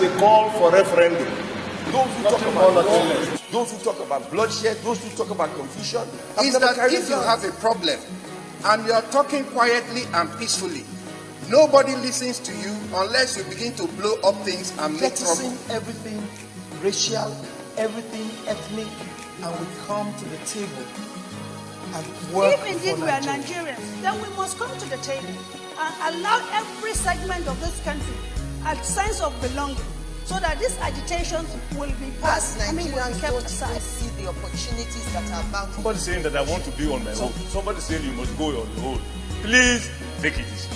is a call for referendum. Those who talk about war, those who talk about bloodshed, those who talk about confusion, is that if you have a problem and you are talking quietly and peacefully, nobody listens to you unless you begin to blow up things and make trouble. Everything racial, everything ethnic, and we come to the table and work. If indeed we are Nigerians, then we must come to the table and allow every segment of this country a sense of belonging, so that these agitations will be passed. Nigerians don't see the opportunities that are mounting. Somebody saying that I want to be on my own. Somebody saying you must go on your own. Please take it easy.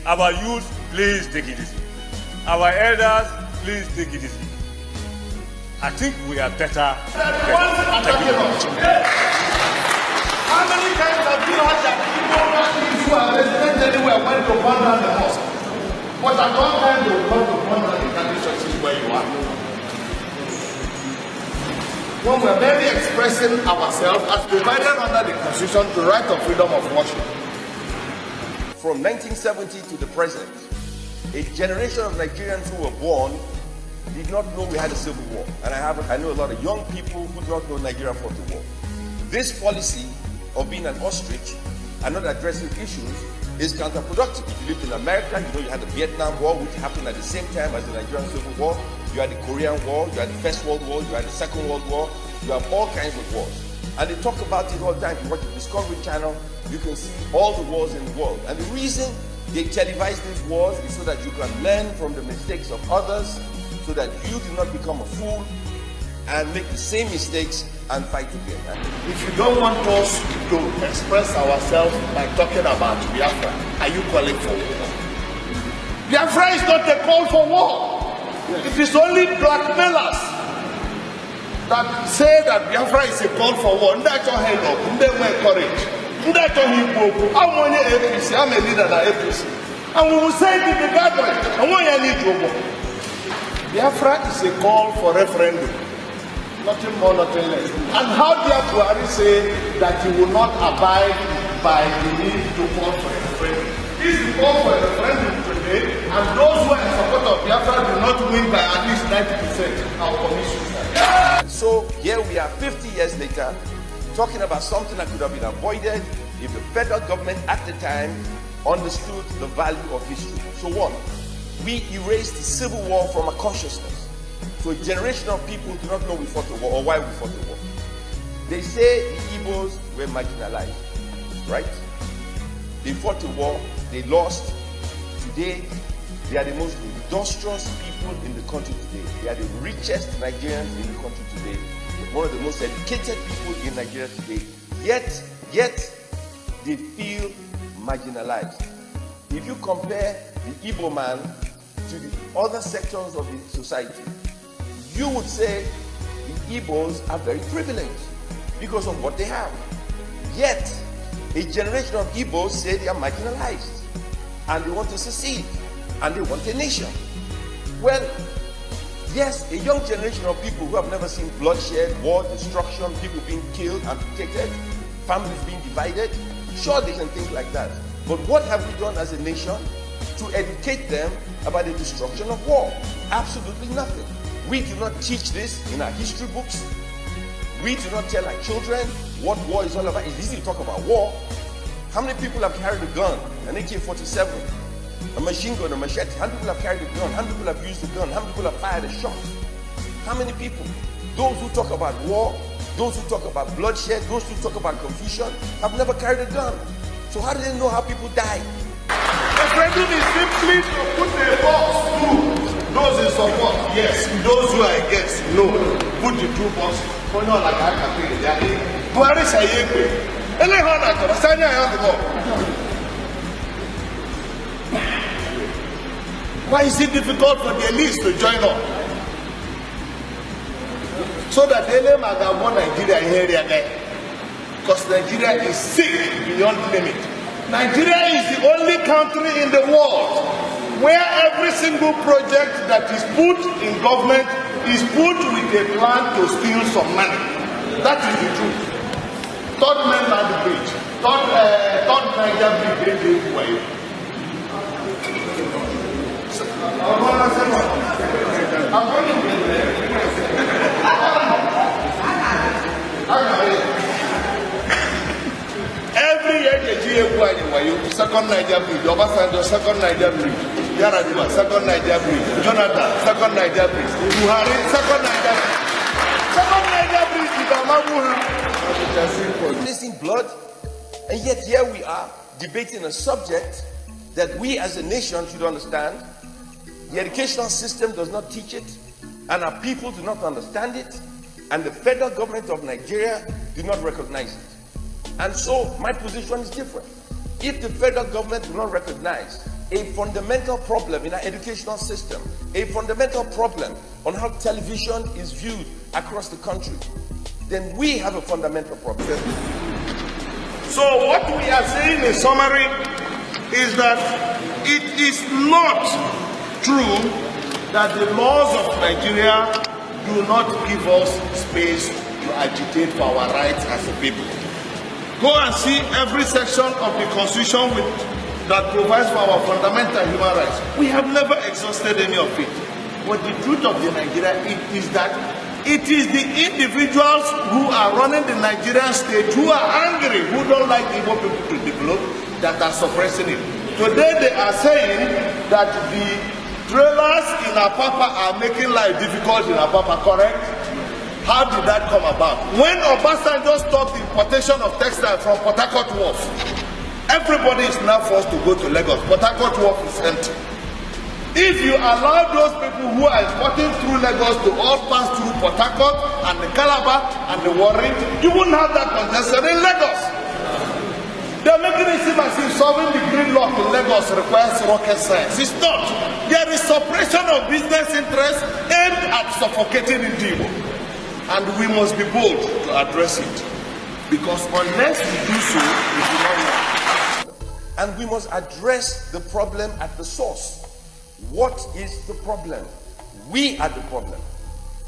Our youth, please take it easy. Our elders, please take it easy. I think we are better. How many times have you heard that people who are resident anywhere went to burn down the mosque? But at one time they will come to burn down the Catholic churches where you are. When we're merely expressing ourselves as provided under the Constitution the right of freedom of worship. From 1970 to the present, a generation of Nigerians who were born did not know we had a civil war. And I know a lot of young people who do not know Nigeria fought the war. This policy of being an ostrich and not addressing issues is counterproductive. If you lived in America, you know you had the Vietnam War, which happened at the same time as the Nigerian Civil War. You had the Korean War, you had the First World War, you had the Second World War. You have all kinds of wars. And they talk about it all the time. If you watch the Discovery Channel, you can see all the wars in the world. And the reason they televise these wars is so that you can learn from the mistakes of others, so that you do not become a fool and make the same mistakes and fight again. If you don't want us to express ourselves by talking about Biafra, are you calling for war? Biafra is not a call for war. It is only blackmailers that say that Biafra is a call for war. That's all hell up. They were courage. That's all he broke. I'm on the APC. I'm a leader of the APC. And we will say it in the gathering. I want you to go. Biafra is a call for referendum. Nothing more, nothing less. And how dare Buhari say that he will not abide by the need to call for a referendum? This is call for a referendum today, and those who are in support of Biafra do not win by at least 90%. Our commission. So here we are 50 years later, talking about something that could have been avoided if the federal government at the time understood the value of history. So what? We erased the Civil War from our consciousness. So a generation of people do not know we fought the war or why we fought the war. They say the Igbos were marginalized, right? They fought the war, they lost. Today, they are the most industrious people in the country today. They are the richest Nigerians in the country today. One of the most educated people in Nigeria today. Yet, they feel marginalized. If you compare the Igbo man to the other sectors of the society, you would say the Igbos are very privileged because of what they have. Yet, a generation of Igbos say they are marginalized and they want to secede and they want a nation. Well, yes, a young generation of people who have never seen bloodshed, war, destruction, people being killed, amputated, families being divided, sure they can think like that. But what have we done as a nation to educate them about the destruction of war? Absolutely nothing. We do not teach this in our history books. We do not tell our children what war is all about. It's easy to talk about war. How many people have carried a gun, an AK-47, a machine gun, a machete? How many people have carried a gun? How many people have used a gun? How many people have fired a shot? How many people? Those who talk about war, those who talk about bloodshed, those who talk about confusion, have never carried a gun. So how do they know how people die? Referendum is simply to put a box through. Those in support, yes. Those who are against, no. Put the two boxes. Why is it difficult for the elites to join up? So that they name Nigeria here. Because Nigeria is sick beyond limit. Nigeria is the only country in the world where every single project that is put in government is put with a plan to steal some money. That is the truth. Third mainland bridge, third Niger bridge, Every year, the second Niger bridge, Obasanjo, second Niger bridge, Yaradua, second Niger bridge, Jonathan, second Niger bridge, Buhari, second Niger bridge. Second Niger bridge, Wasting blood, and yet here we are debating a subject that we as a nation should understand. The educational system does not teach it, and our people do not understand it, and the federal government of Nigeria do not recognize it. And so my position is different. If the federal government do not recognize a fundamental problem in our educational system, a fundamental problem on how television is viewed across the country, then we have a fundamental problem. So what we are saying in summary is that it is not true that the laws of Nigeria do not give us space to agitate for our rights as a people. Go and see every section of the Constitution that provides for our fundamental human rights. We have never exhausted any of it. But the truth of the Nigeria is that it is the individuals who are running the Nigerian state, who are angry, who don't like Igbo people to develop, that are suppressing it. Today they are saying that the trailers in Apapa are making life difficult in Apapa, correct? How did that come about? When Obasanjo stopped the importation of textiles from Port Harcourt Wharf, everybody is now forced to go to Lagos. Port Harcourt Wharf is empty. If you allow those people who are importing through Lagos to all pass through Port Harcourt and the Calabar and the Warri, you wouldn't have that congestion in Lagos. They're making it seem as if solving the gridlock in Lagos requires rocket science. It's not. There is suppression of business interests aimed at suffocating Igbo. And we must be bold to address it. Because unless we do so, we do not work. And we must address the problem at the source. What is the problem? We are the problem.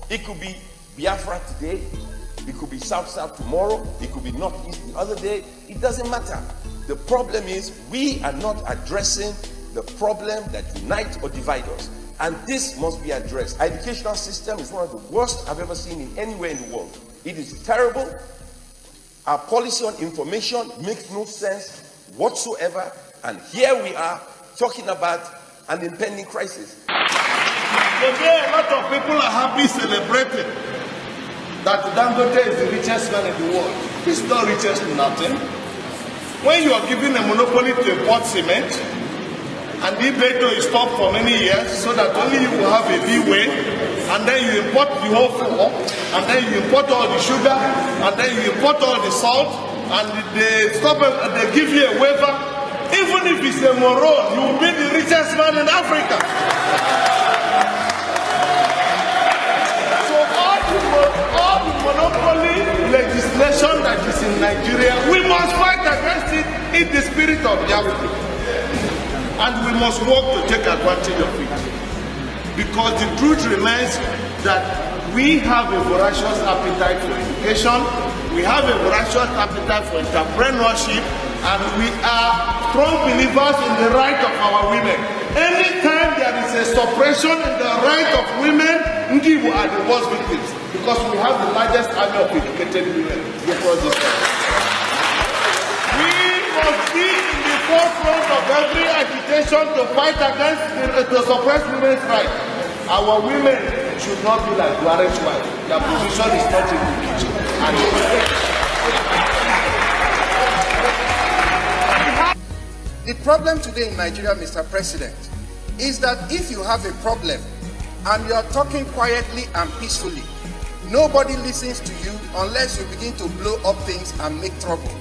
It could be Biafra today, it could be South-South tomorrow, it could be North-East the other day. It doesn't matter. The problem is we are not addressing the problem that unites or divides us. And this must be addressed. Our educational system is one of the worst I've ever seen in anywhere in the world. It is terrible. Our policy on information makes no sense whatsoever. And here we are talking about an impending crisis. Today, a lot of people are happy celebrating that Dangote is the richest man in the world. He's not richest in nothing. When you are given a monopoly to import cement, and the Ibeto is stopped for many years so that only you will have a leeway, and then you import the whole flour, and then you import all the sugar, and then you import all the salt, and they stop it, and they give you a waiver. Even if it's a moron, you will be the richest man in Africa. So all the monopoly legislation that is in Nigeria, we must fight against it in the spirit of Biafra. And we must work to take advantage of it. Because the truth remains that we have a voracious appetite for education, we have a voracious appetite for entrepreneurship, and we are strong believers in the right of our women. Anytime there is a suppression in the right of women, Ndibu are the worst victims, because we have the largest army of educated women across this country. We must be in the forefront of every agitation to fight against to suppress women's rights. Our women should not be like Buhari's wife. Their position is not in the kitchen. The problem today in Nigeria, Mr. President, is that if you have a problem and you are talking quietly and peacefully, nobody listens to you unless you begin to blow up things and make trouble.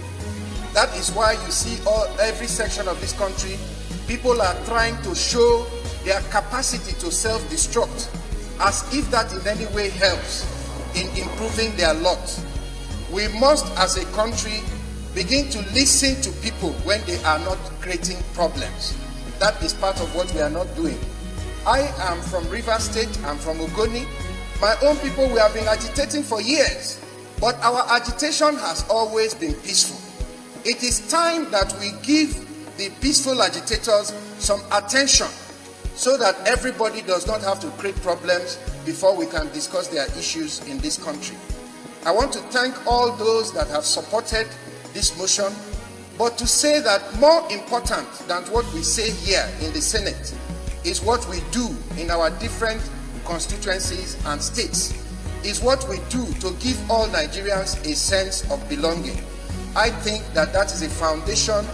That is why you see every section of this country, people are trying to show their capacity to self-destruct, as if that in any way helps in improving their lot. We must, as a country, begin to listen to people when they are not creating problems. That is part of what we are not doing. I am from Rivers State, I'm from Ogoni. My own people, we have been agitating for years, but our agitation has always been peaceful. It is time that we give the peaceful agitators some attention so that everybody does not have to create problems before we can discuss their issues in this country. I want to thank all those that have supported this motion, but to say that more important than what we say here in the Senate is what we do in our different constituencies and states, is what we do to give all Nigerians a sense of belonging. I think that that is a foundation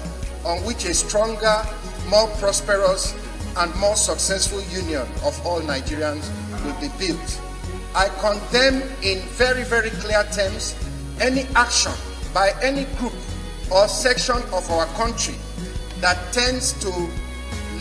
on which a stronger, more prosperous, and more successful union of all Nigerians will be built. I condemn in very, very clear terms any action by any group or section of our country that tends to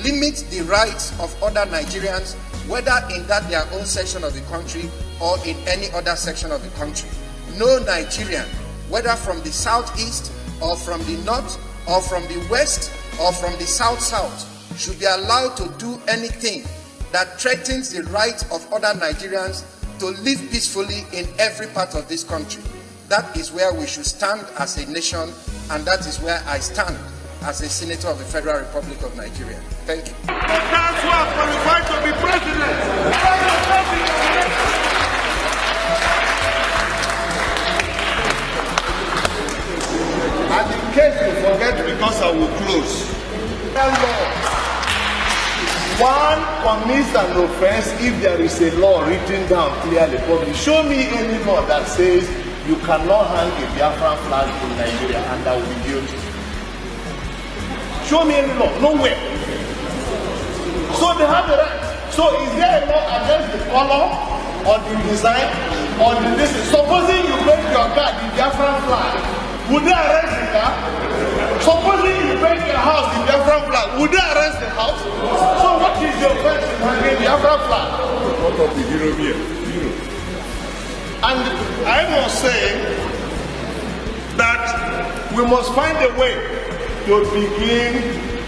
limit the rights of other Nigerians, whether in that their own section of the country or in any other section of the country. No Nigerian, whether from the southeast or from the north or from the west or from the south-south, should be allowed to do anything that threatens the right of other Nigerians to live peacefully in every part of this country. That is where we should stand as a nation, and that is where I stand as a senator of the Federal Republic of Nigeria. Thank you. That's who are qualified to be president. And in case you forget, because I will close. One commits an offense if there is a law written down clearly. Show me any law that says you cannot hang a Biafran flag in Nigeria and that will be guilty. Show me any law. Nowhere. So they have the right. So is there a law against the color or the design or the distance? Supposing you paint your car the Biafran flag, would they arrest the car? Supposing you paint your house the Biafran flag, would they arrest the house? So what is the offense in hanging the Biafran flag? What of the hero here? And I must say that we must find a way to begin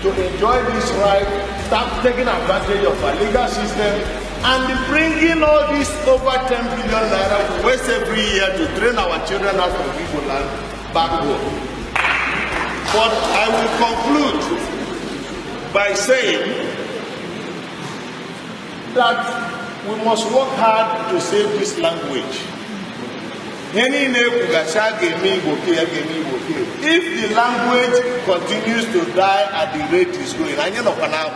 to enjoy this right, start taking advantage of our legal system, and bringing all this over 10 billion naira we waste every year to train our children out of Igbo land back home. But I will conclude by saying that we must work hard to save this language. If the language continues to die at the rate it's going, I know now.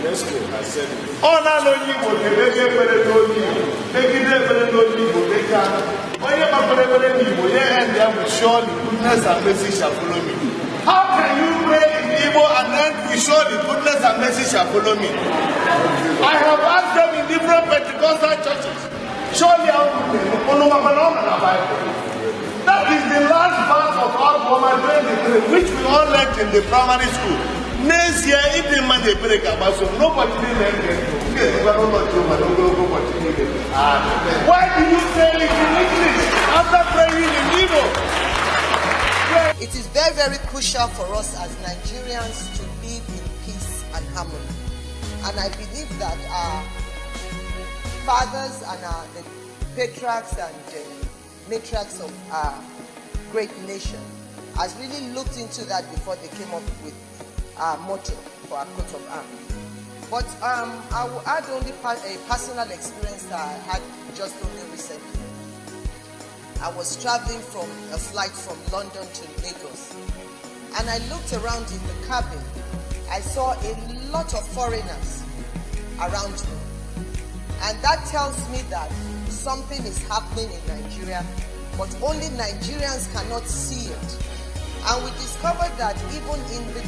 Let's go, I said it. Oh, no, no, you will be making better to you. Making better to you, they can. When you are better to you, and they will surely goodness and mercy shall follow me. How can you pray in Igbo and then we surely goodness and mercy shall follow me? I have asked them in different Pentecostal churches. Surely I will pray. That is the last verse of our Roman 23, which we all learned in the primary school. Next year, if the man they break about so nobody learned it. Why do you say it in English after praying in Igbo? It is very, very crucial for us as Nigerians to live in peace and harmony. And I believe that our fathers and the patriarchs and matriarchs of our great nation has really looked into that before they came up with our motto for our coat of arms. But I will add only a personal experience that I had just only recently. I was traveling from a flight from London to Lagos, and I looked around in the cabin. I saw a lot of foreigners around me, and that tells me that something is happening in Nigeria, but only Nigerians cannot see it. And we discovered that even in the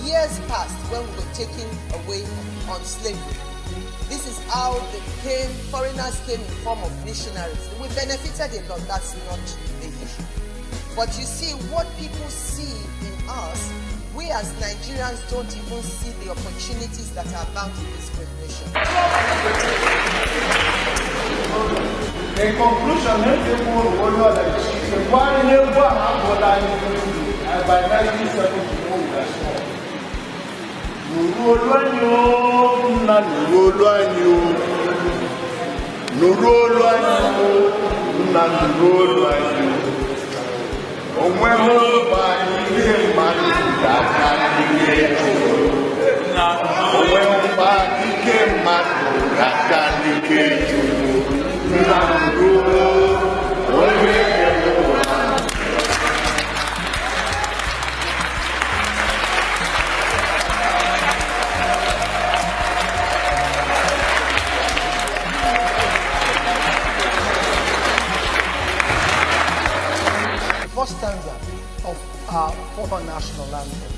years past, when we were taken away on slavery, this is how foreigners came in form of missionaries. We benefited a lot, that's not the issue. But you see, what people see in us, we as Nigerians don't even see the opportunities that are abound in this great nation. In conclusion, by 1974, Nuru First stanza of our former national anthem.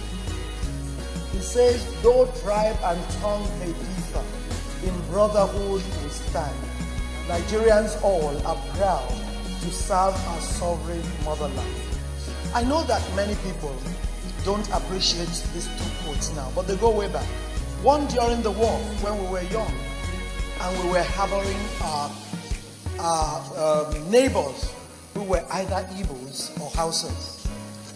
It says, though tribe and tongue may differ, in brotherhood we stand. Nigerians all are proud to serve our sovereign motherland. I know that many people don't appreciate these two quotes now, but they go way back. One during the war when we were young and we were harboring our neighbors who were either Igbos or Hausas.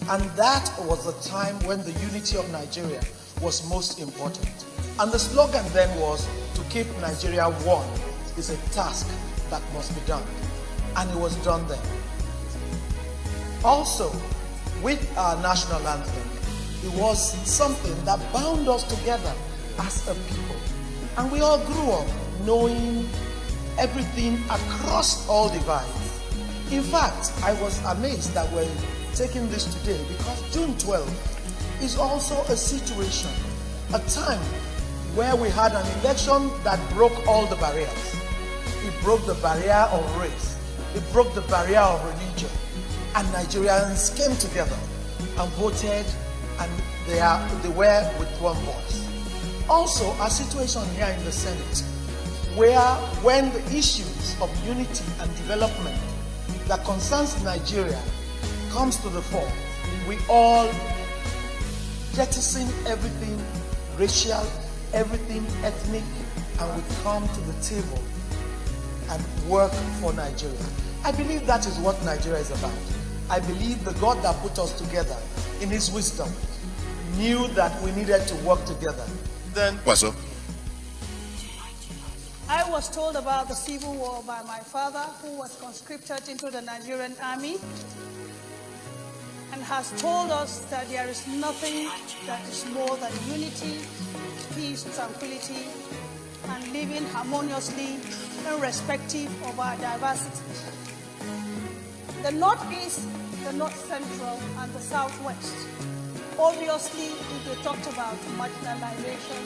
And that was the time when the unity of Nigeria was most important. And the slogan then was, to keep Nigeria one is a task that must be done. And it was done then. Also, with our national anthem, it was something that bound us together as a people. And we all grew up knowing everything across all divides. In fact, I was amazed that we're taking this today because June 12th is also a situation, a time where we had an election that broke all the barriers. It broke the barrier of race. It broke the barrier of religion. And Nigerians came together and voted, and they were with one voice. Also, a situation here in the Senate where when the issues of unity and development that concerns Nigeria comes to the fore, we all jettison everything racial, everything ethnic, and we come to the table and work for Nigeria. I believe that is what Nigeria is about. I believe the God that put us together in his wisdom knew that we needed to work together. Then what's up? I was told about the civil war by my father, who was conscripted into the Nigerian army, and has told us that there is nothing that is more than unity, peace, tranquility, and living harmoniously irrespective of our diversity. The Northeast, the North Central, and the Southwest. Obviously, if they talked about marginalization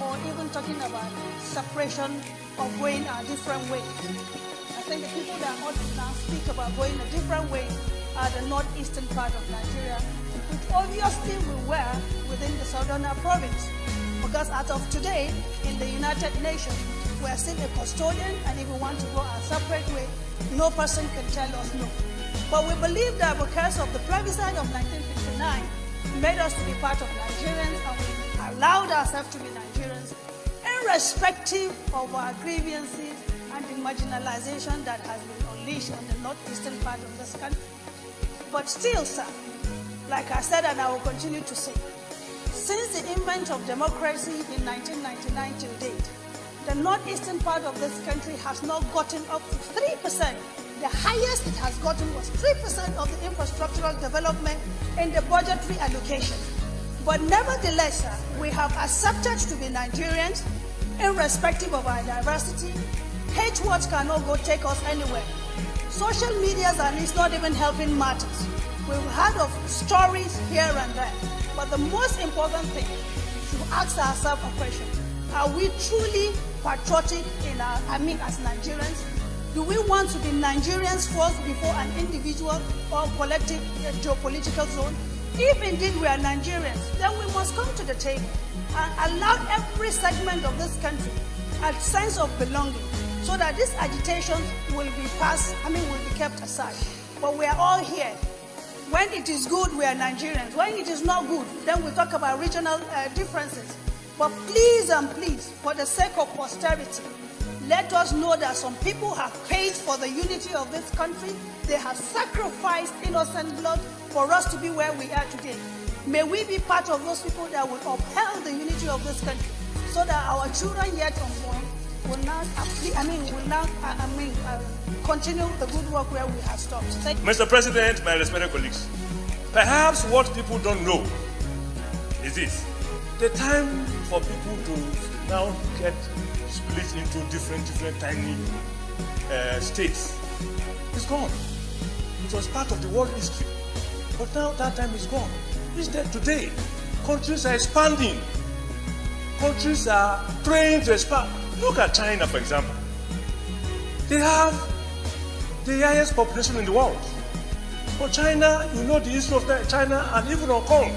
or even talking about separation or going a different way, I think the people that ought to now speak about going a different way are the northeastern part of Nigeria, which obviously we were within the southern province. Because as of today, in the United Nations, we are still a custodian, and if we want to go a separate way, no person can tell us no. But we believe that because of the plebiscite of 1959, made us to be part of Nigerians, and we allowed ourselves to be Nigerians, irrespective of our grievances and the marginalization that has been unleashed on the northeastern part of this country. But still, sir, like I said, and I will continue to say, since the invent of democracy in 1999 till date, the northeastern part of this country has not gotten up to 3%. The highest it has gotten was 3% of the infrastructural development in the budgetary allocation. But nevertheless, sir, we have accepted to be Nigerians, irrespective of our diversity. Hate words cannot go take us anywhere. Social media is not even helping matters. We've heard of stories here and there. But the most important thing is to ask ourselves a question. Are we truly patriotic in our, as Nigerians? Do we want to be Nigerians first before an individual or collective geopolitical zone? If indeed we are Nigerians, then we must come to the table and allow every segment of this country a sense of belonging, so that these agitations will be passed, will be kept aside. But we are all here. When it is good, we are Nigerians. When it is not good, then we talk about regional differences. But please and please, for the sake of posterity, let us know that some people have paid for the unity of this country. They have sacrificed innocent blood for us to be where we are today. May we be part of those people that will uphold the unity of this country, so that our children yet unborn will now, continue the good work where we have stopped. Mr. President, my respected colleagues, perhaps what people don't know is this: the time for people to now get split into different tiny states. It's gone. It was part of the world history. But now that time is gone. Instead, today, countries are expanding. Countries are trying to expand. Look at China, for example. They have the highest population in the world. But China, you know the history of China and even Hong Kong.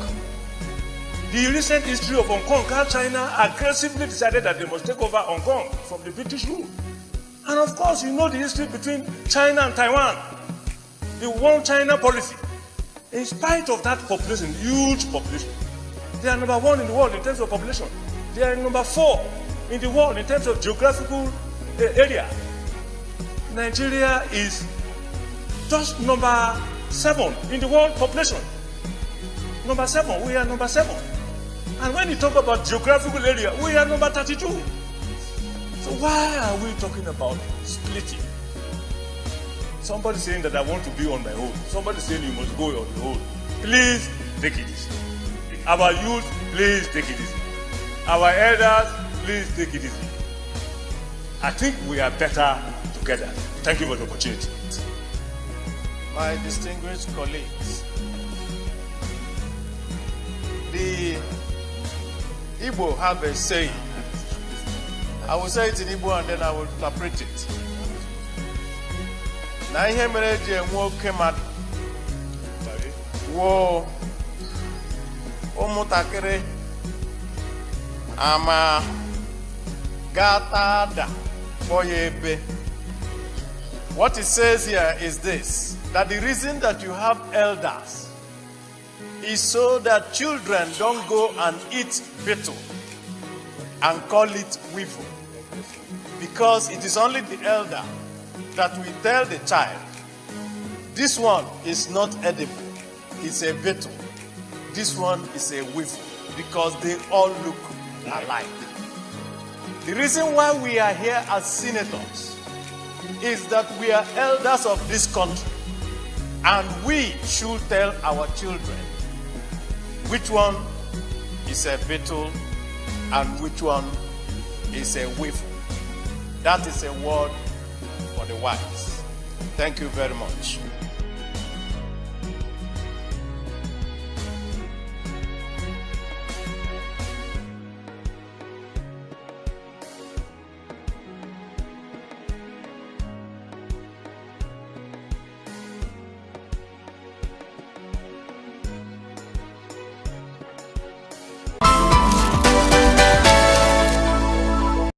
The recent history of Hong Kong, how China aggressively decided that they must take over Hong Kong from the British rule. And of course, you know the history between China and Taiwan, the one China policy. In spite of that population, huge population, they are number 1 in the world in terms of population. They are number 4 in the world in terms of geographical area. Nigeria is just number 7 in the world population. Number 7, we are number 7. And when you talk about geographical area, we are number 32. So why are we talking about splitting? Somebody saying that I want to be on my own. Somebody saying you must go on your own. Please take it easy. Our youth, please take it easy. Our elders, please take it easy. I think we are better together. Thank you for the opportunity. My distinguished colleagues, the Igbo have a saying. I will say it in Igbo and then I will interpret it. Na ihe mere ji enwe oke mmadụ wụ ụmụntakịrị ama gata ada kpọ ya ebe. What it says here is this, that the reason that you have elders is so that children don't go and eat betel and call it weevil. Because it is only the elder that will tell the child, this one is not edible, it's a betel. This one is a weevil, because they all look alike. The reason why we are here as senators is that we are elders of this country, and we should tell our children which one is a betel and which one is a weevil. That is a word for the wise. Thank you very much.